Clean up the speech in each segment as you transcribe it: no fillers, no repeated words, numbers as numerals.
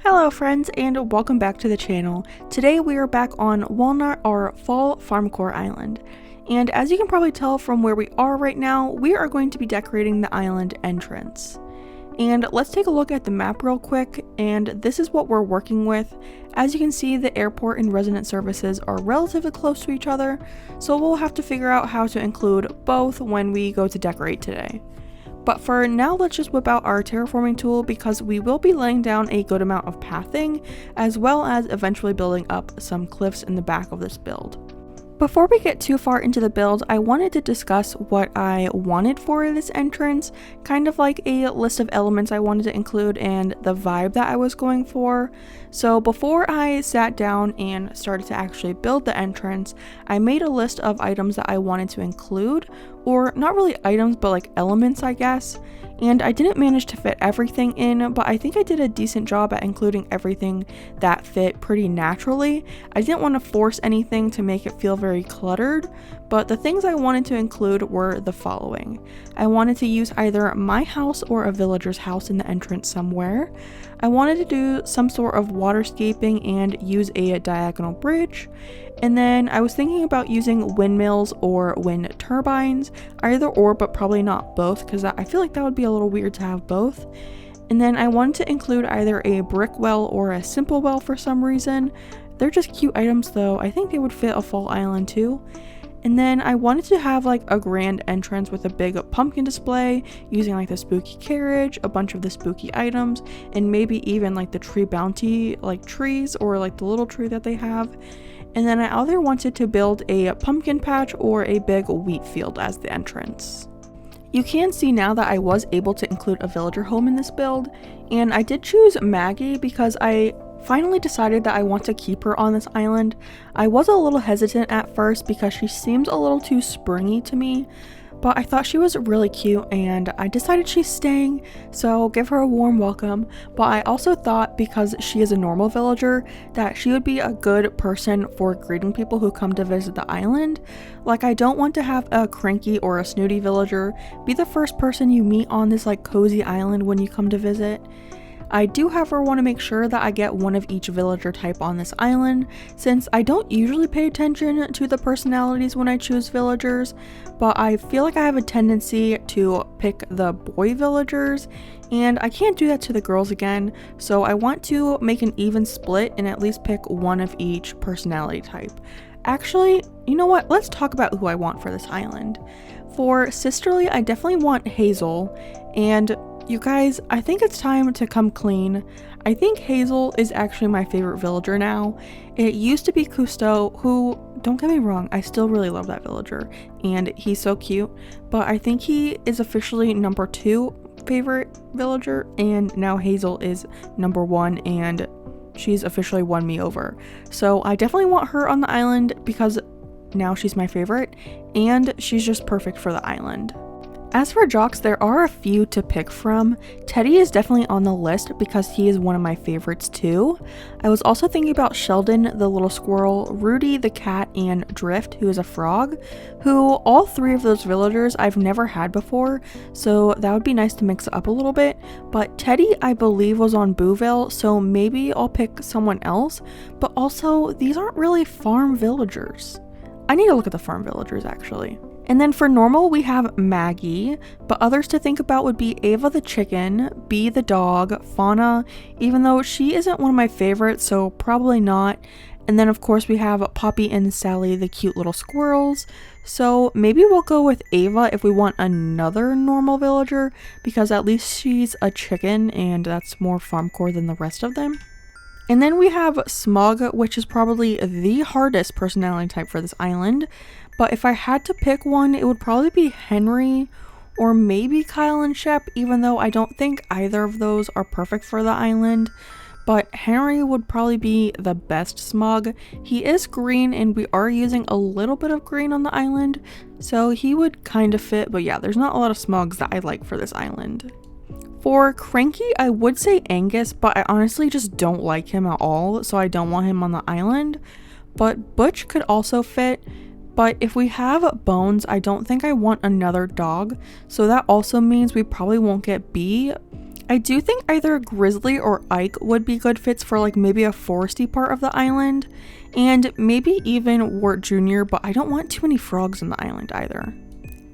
Hello friends, and welcome back to the channel. Today we are back on Walnut, our fall Farmcore island. And as you can probably tell from where we are right now, we are going to be decorating the island entrance. And let's take a look at the map real quick, and this is what we're working with. As you can see, the airport and resident services are relatively close to each other, so we'll have to figure out how to include both when we go to decorate today. But for now, let's just whip out our terraforming tool because we will be laying down a good amount of pathing, as well as eventually building up some cliffs in the back of this build. Before we get too far into the build, I wanted to discuss what I wanted for this entrance, kind of like a list of elements I wanted to include and the vibe that I was going for. So before I sat down and started to actually build the entrance, I made a list of items that I wanted to include, or not really items, but like elements, I guess. And I didn't manage to fit everything in, but I think I did a decent job at including everything that fit pretty naturally. I didn't want to force anything to make it feel very cluttered, but the things I wanted to include were the following. I wanted to use either my house or a villager's house in the entrance somewhere. I wanted to do some sort of waterscaping and use a diagonal bridge. And then I was thinking about using windmills or wind turbines, either or, but probably not both, because I feel like that would be a little weird to have both. And then I wanted to include either a brick well or a simple well for some reason. They're just cute items though. I think they would fit a fall island too. And then I wanted to have like a grand entrance with a big pumpkin display using like the spooky carriage, a bunch of the spooky items, and maybe even like the tree bounty like trees or like the little tree that they have. And then I either wanted to build a pumpkin patch or a big wheat field as the entrance. You can see now that I was able to include a villager home in this build, and I did choose Maggie because I finally decided that I want to keep her on this island. I was a little hesitant at first because she seems a little too springy to me, but I thought she was really cute and I decided she's staying, so I'll give her a warm welcome. But I also thought, because she is a normal villager, that she would be a good person for greeting people who come to visit the island. Like, I don't want to have a cranky or a snooty villager be the first person you meet on this like cozy island when you come to visit. I do, however, want to make sure that I get one of each villager type on this island, since I don't usually pay attention to the personalities when I choose villagers, but I feel like I have a tendency to pick the boy villagers, and I can't do that to the girls again, so I want to make an even split and at least pick one of each personality type. Actually, you know what? Let's talk about who I want for this island. For Sisterly, I definitely want Hazel, and you guys, I think it's time to come clean. I think Hazel is actually my favorite villager now. It used to be Cousteau, who, don't get me wrong, I still really love that villager, and he's so cute, but I think he is officially number 2 favorite villager, and now Hazel is number 1, and she's officially won me over. So I definitely want her on the island because now she's my favorite, and she's just perfect for the island. As for jocks, there are a few to pick from. Teddy is definitely on the list because he is one of my favorites too. I was also thinking about Sheldon, the little squirrel, Rudy, the cat, and Drift, who is a frog, who all 3 of those villagers I've never had before, so that would be nice to mix it up a little bit. But Teddy, I believe, was on Bouville, so maybe I'll pick someone else, but also these aren't really farm villagers. I need to look at the farm villagers actually. And then for normal, we have Maggie, but others to think about would be Ava the chicken, Bee the dog, Fauna, even though she isn't one of my favorites, so probably not. And then of course we have Poppy and Sally, the cute little squirrels. So maybe we'll go with Ava if we want another normal villager, because at least she's a chicken and that's more Farmcore than the rest of them. And then we have Smug, which is probably the hardest personality type for this island. But if I had to pick one, it would probably be Henry or maybe Kyle and Shep, even though I don't think either of those are perfect for the island. But Henry would probably be the best Smug. He is green and we are using a little bit of green on the island, so he would kind of fit. But yeah, there's not a lot of Smugs that I like for this island. For Cranky, I would say Angus, but I honestly just don't like him at all, so I don't want him on the island. But Butch could also fit. But if we have Bones, I don't think I want another dog, so that also means we probably won't get Bee. I do think either Grizzly or Ike would be good fits for like maybe a foresty part of the island, and maybe even Wart Jr., but I don't want too many frogs in the island either.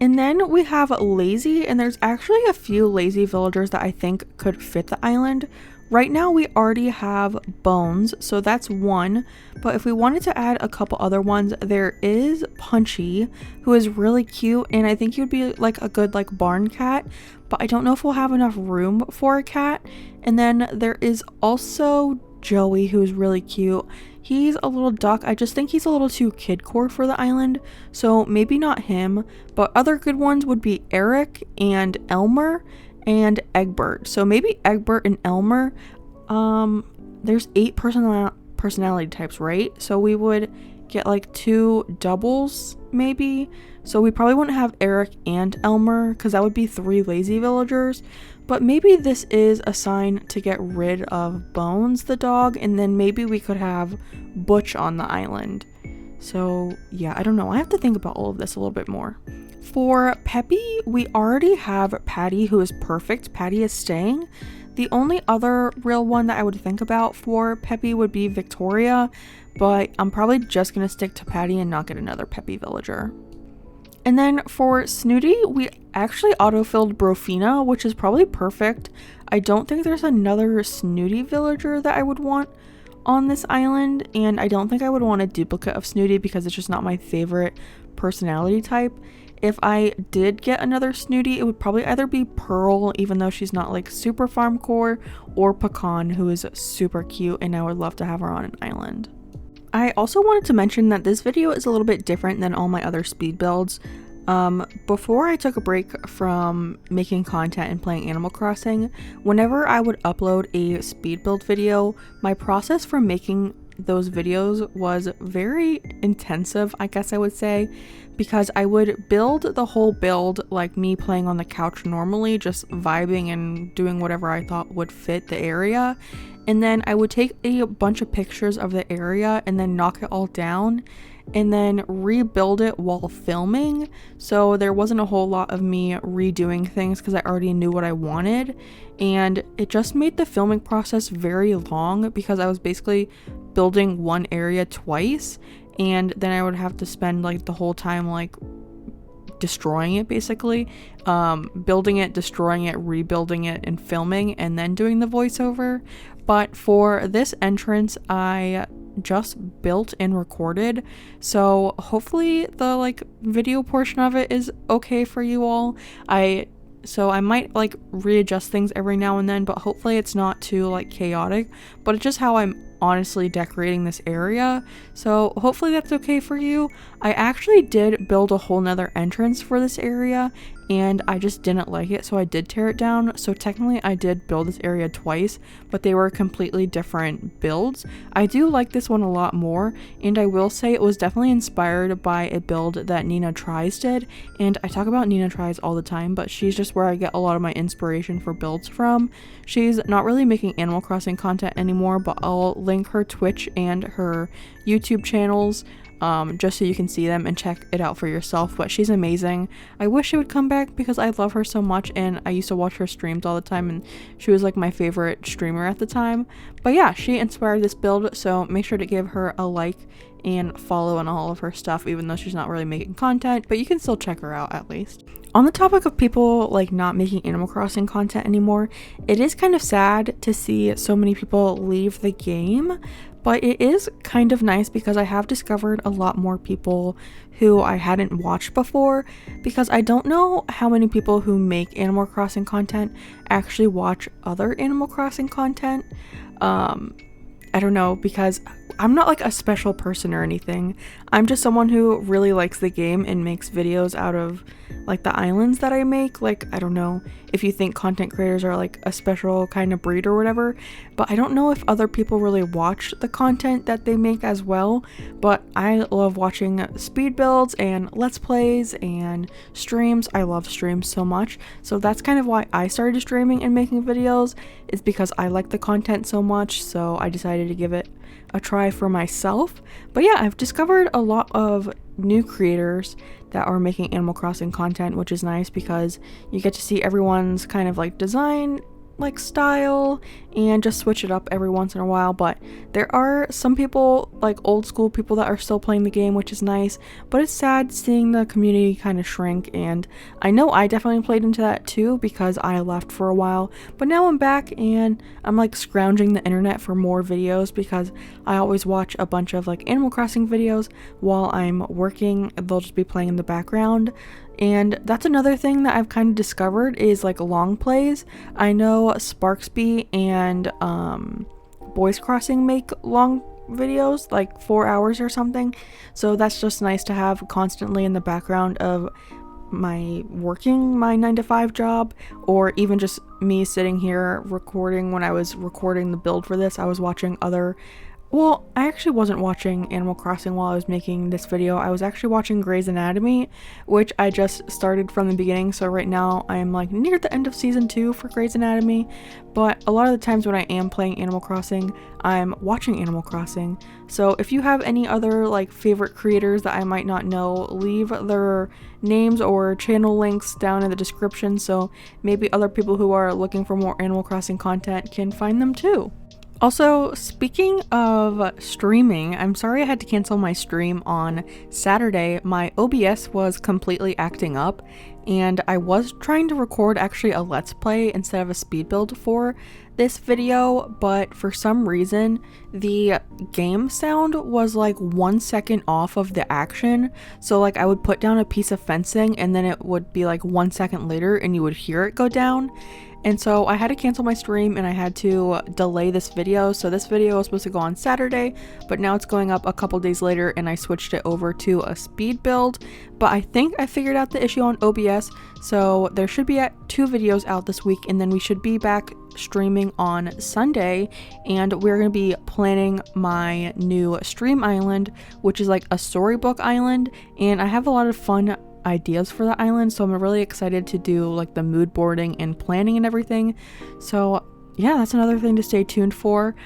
And then we have Lazy, and there's actually a few lazy villagers that I think could fit the island. Right now we already have Bones, so that's one, but if we wanted to add a couple other ones, there is Punchy, who is really cute, and I think he would be like a good like barn cat, but I don't know if we'll have enough room for a cat. And then there is also Joey, who's really cute. He's a little duck. I just think he's a little too kidcore for the island, so maybe not him, but other good ones would be Eric and Elmer and Egbert. So maybe Egbert and Elmer. There's 8 personality types, right? So we would get like 2 doubles maybe. So we probably wouldn't have Eric and Elmer because that would be 3 lazy villagers. But maybe this is a sign to get rid of Bones the dog, and then maybe we could have Butch on the island. So yeah, I don't know. I have to think about all of this a little bit more. For Peppy, we already have Patty, who is perfect. Patty is staying. The only other real one that I would think about for Peppy would be Victoria, but I'm probably just going to stick to Patty and not get another Peppy villager. And then for Snooty, we actually autofilled Brofina, which is probably perfect. I don't think there's another Snooty villager that I would want on this island, and I don't think I would want a duplicate of Snooty because it's just not my favorite personality type. If I did get another Snooty, it would probably either be Pearl, even though she's not like super Farmcore, or Pecan, who is super cute, and I would love to have her on an island. I also wanted to mention that this video is a little bit different than all my other speed builds. Before I took a break from making content and playing Animal Crossing, whenever I would upload a speed build video, my process for making those videos was very intensive, I guess I would say, because I would build the whole build like me playing on the couch normally, just vibing and doing whatever I thought would fit the area, and then I would take a bunch of pictures of the area and then knock it all down and then rebuild it while filming. So there wasn't a whole lot of me redoing things because I already knew what I wanted, and it just made the filming process very long because I was basically building one area twice, and then I would have to spend like the whole time like destroying it, basically building it, destroying it, rebuilding it, and filming, and then doing the voiceover. But for this entrance, I just built and recorded, so hopefully the like video portion of it is okay for you all. So I might like readjust things every now and then, but hopefully it's not too like chaotic, but it's just how I'm honestly decorating this area, so hopefully that's okay for you. I actually did build a whole nother entrance for this area, and I just didn't like it, so I did tear it down. So technically I did build this area twice, but they were completely different builds. I do like this one a lot more, and I will say it was definitely inspired by a build that Nina Tries did, and I talk about Nina Tries all the time, but she's just where I get a lot of my inspiration for builds from. She's not really making Animal Crossing content anymore, but I'll link her Twitch and her YouTube channels just so you can see them and check it out for yourself. But she's amazing. I wish she would come back because I love her so much, and I used to watch her streams all the time, and she was like my favorite streamer at the time. But yeah, she inspired this build, so make sure to give her a like and follow on all of her stuff, even though she's not really making content, but you can still check her out at least. On the topic of people like not making Animal Crossing content anymore, it is kind of sad to see so many people leave the game, but it is kind of nice because I have discovered a lot more people who I hadn't watched before, because I don't know how many people who make Animal Crossing content actually watch other Animal Crossing content. I don't know, because I'm not like a special person or anything. I'm just someone who really likes the game and makes videos out of like the islands that I make. Like, I don't know if you think content creators are like a special kind of breed or whatever, but I don't know if other people really watch the content that they make as well. But I love watching speed builds and let's plays and streams. I love streams so much, so that's kind of why I started streaming and making videos, is because I like the content so much, so I decided to give it a try for myself. But yeah, I've discovered a lot of new creators that are making Animal Crossing content, which is nice because you get to see everyone's kind of like design like style and just switch it up every once in a while. But there are some people, like old school people, that are still playing the game, which is nice, but it's sad seeing the community kind of shrink. And I know I definitely played into that too because I left for a while, but now I'm back and I'm like scrounging the internet for more videos because I always watch a bunch of like Animal Crossing videos while I'm working. They'll just be playing in the background. And that's another thing that I've kind of discovered is like long plays. I know Sparksby and Bois Crossing make long videos, like 4 hours or something. So that's just nice to have constantly in the background of my 9-to-5 job, or even just me sitting here recording. When I was recording the build for this, I was watching I actually wasn't watching Animal Crossing while I was making this video. I was actually watching Grey's Anatomy, which I just started from the beginning. So right now I am like near the end of season 2 for Grey's Anatomy. But a lot of the times when I am playing Animal Crossing, I'm watching Animal Crossing. So if you have any other like favorite creators that I might not know, leave their names or channel links down in the description so maybe other people who are looking for more Animal Crossing content can find them too. Also, speaking of streaming, I'm sorry I had to cancel my stream on Saturday. My OBS was completely acting up, and I was trying to record actually a Let's Play instead of a speed build for this video, but for some reason, the game sound was like 1 second off of the action. So like I would put down a piece of fencing and then it would be like 1 second later and you would hear it go down. And so I had to cancel my stream and I had to delay this video. So this video was supposed to go on Saturday, but now it's going up a couple days later and I switched it over to a speed build. But I think I figured out the issue on OBS. So there should be 2 videos out this week, and then we should be back streaming on Sunday, and we're going to be planning my new stream island, which is like a storybook island, and I have a lot of fun ideas for the island, so I'm really excited to do like the mood boarding and planning and everything. So yeah, that's another thing to stay tuned for.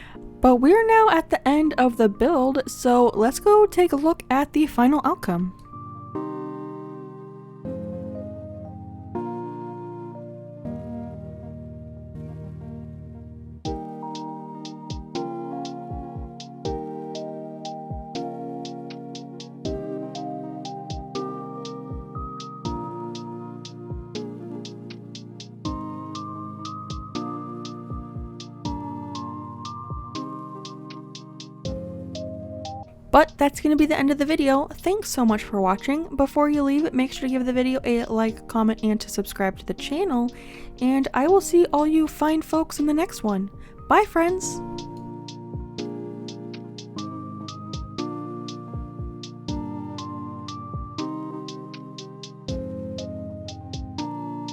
But we are now at the end of the build, so let's go take a look at the final outcome. But that's going to be the end of the video. Thanks so much for watching. Before you leave, make sure to give the video a like, comment, and to subscribe to the channel. And I will see all you fine folks in the next one. Bye, friends!